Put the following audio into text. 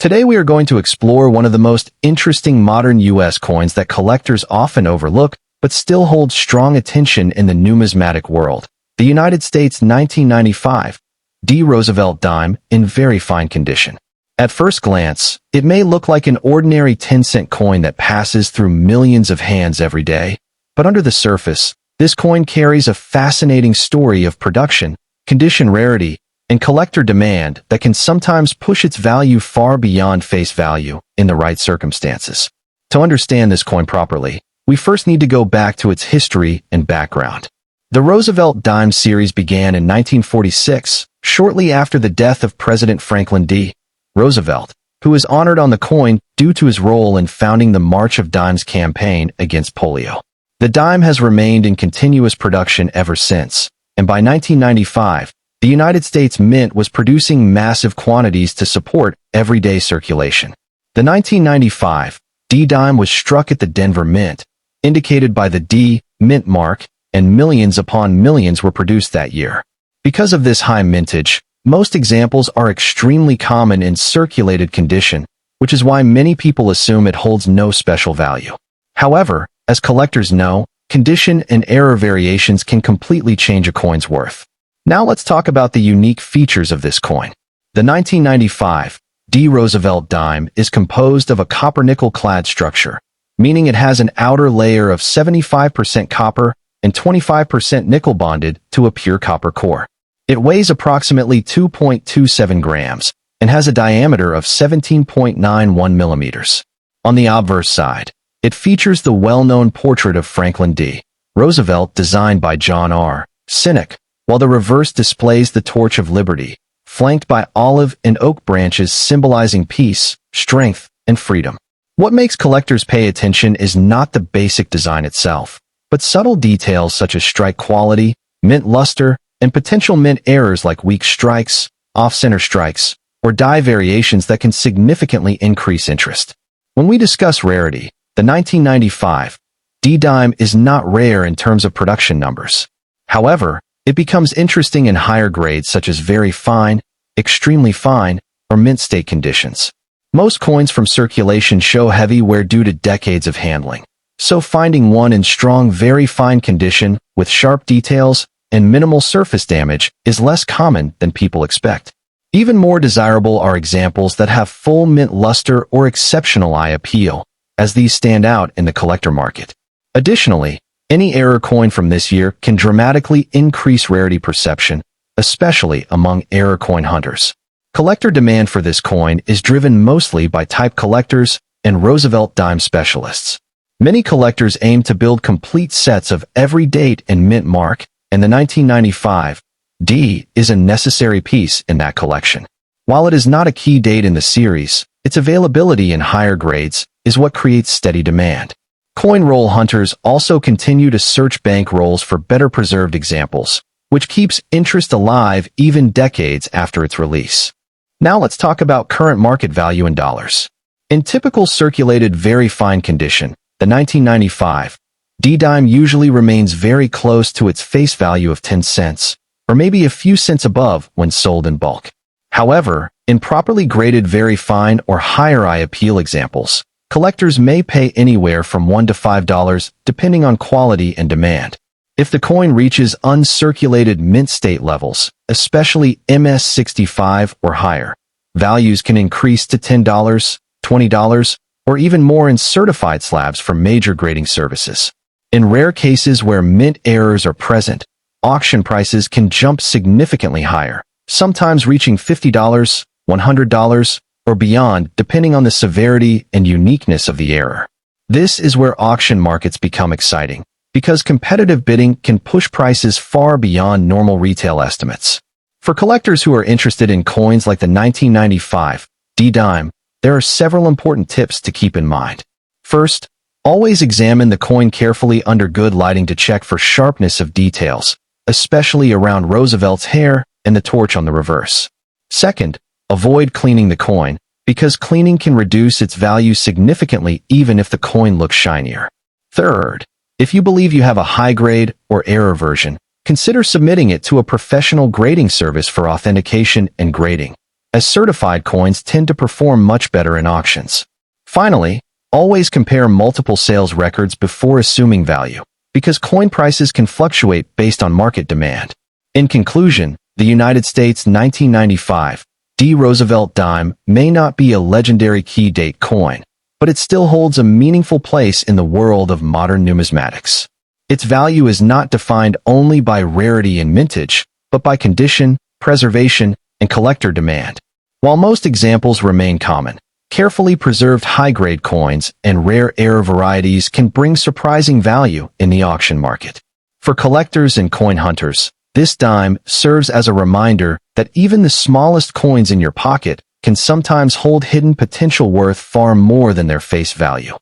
Today we are going to explore one of the most interesting modern U.S. coins that collectors often overlook, but still hold strong attention in the numismatic world. The United States 1995 D. Roosevelt Dime in very fine condition. At first glance, it may look like an ordinary 10-cent coin that passes through millions of hands every day, but under the surface, this coin carries a fascinating story of production, condition rarity, and collector demand that can sometimes push its value far beyond face value in the right circumstances. To understand this coin properly, we first need to go back to its history and background. The Roosevelt Dime series began in 1946, shortly after the death of President Franklin D. Roosevelt, who is honored on the coin due to his role in founding the March of Dimes campaign against polio. The dime has remained in continuous production ever since, and by 1995, the United States Mint was producing massive quantities to support everyday circulation. The 1995 D dime was struck at the Denver Mint, indicated by the D Mint mark, and millions upon millions were produced that year. Because of this high mintage, most examples are extremely common in circulated condition, which is why many people assume it holds no special value. However, as collectors know, condition and error variations can completely change a coin's worth. Now let's talk about the unique features of this coin. The 1995 D. Roosevelt Dime is composed of a copper-nickel clad structure, meaning it has an outer layer of 75% copper and 25% nickel bonded to a pure copper core. It weighs approximately 2.27 grams and has a diameter of 17.91 millimeters. On the obverse side, it features the well-known portrait of Franklin D. Roosevelt designed by John R. Sinek, while the reverse displays the Torch of Liberty, flanked by olive and oak branches symbolizing peace, strength, and freedom. What makes collectors pay attention is not the basic design itself, but subtle details such as strike quality, mint luster, and potential mint errors like weak strikes, off-center strikes, or die variations that can significantly increase interest. When we discuss rarity, the 1995 D dime is not rare in terms of production numbers. However, it becomes interesting in higher grades such as very fine, extremely fine, or mint state conditions. Most coins from circulation show heavy wear due to decades of handling, so finding one in strong, very fine condition with sharp details and minimal surface damage is less common than people expect. Even more desirable are examples that have full mint luster or exceptional eye appeal, as these stand out in the collector market. Additionally, any error coin from this year can dramatically increase rarity perception, especially among error coin hunters. Collector demand for this coin is driven mostly by type collectors and Roosevelt Dime specialists. Many collectors aim to build complete sets of every date and mint mark, and the 1995 D is a necessary piece in that collection. While it is not a key date in the series, its availability in higher grades is what creates steady demand. Coin roll hunters also continue to search bank rolls for better preserved examples, which keeps interest alive even decades after its release. Now let's talk about current market value in dollars. In typical circulated very fine condition, the 1995 D dime usually remains very close to its face value of 10 cents, or maybe a few cents above when sold in bulk. However, in properly graded very fine or higher eye appeal examples, collectors may pay anywhere from $1 to $5 depending on quality and demand. If the coin reaches uncirculated mint state levels, especially MS65 or higher, values can increase to $10, $20, or even more in certified slabs for major grading services. In rare cases where mint errors are present, auction prices can jump significantly higher, sometimes reaching $50, $100, or beyond depending on the severity and uniqueness of the error. This is where auction markets become exciting, because competitive bidding can push prices far beyond normal retail estimates. For collectors who are interested in coins like the 1995 D dime, there are several important tips to keep in mind. First, always examine the coin carefully under good lighting to check for sharpness of details, especially around Roosevelt's hair and the torch on the reverse. Second, avoid cleaning the coin, because cleaning can reduce its value significantly even if the coin looks shinier. Third, if you believe you have a high-grade or error version, consider submitting it to a professional grading service for authentication and grading, as certified coins tend to perform much better in auctions. Finally, always compare multiple sales records before assuming value, because coin prices can fluctuate based on market demand. In conclusion, the United States 1995 Roosevelt Dime may not be a legendary key date coin, but it still holds a meaningful place in the world of modern numismatics. Its value is not defined only by rarity and mintage, but by condition, preservation, and collector demand. While most examples remain common, carefully preserved high-grade coins and rare air varieties can bring surprising value in the auction market. For collectors and coin hunters, this dime serves as a reminder that even the smallest coins in your pocket can sometimes hold hidden potential worth far more than their face value.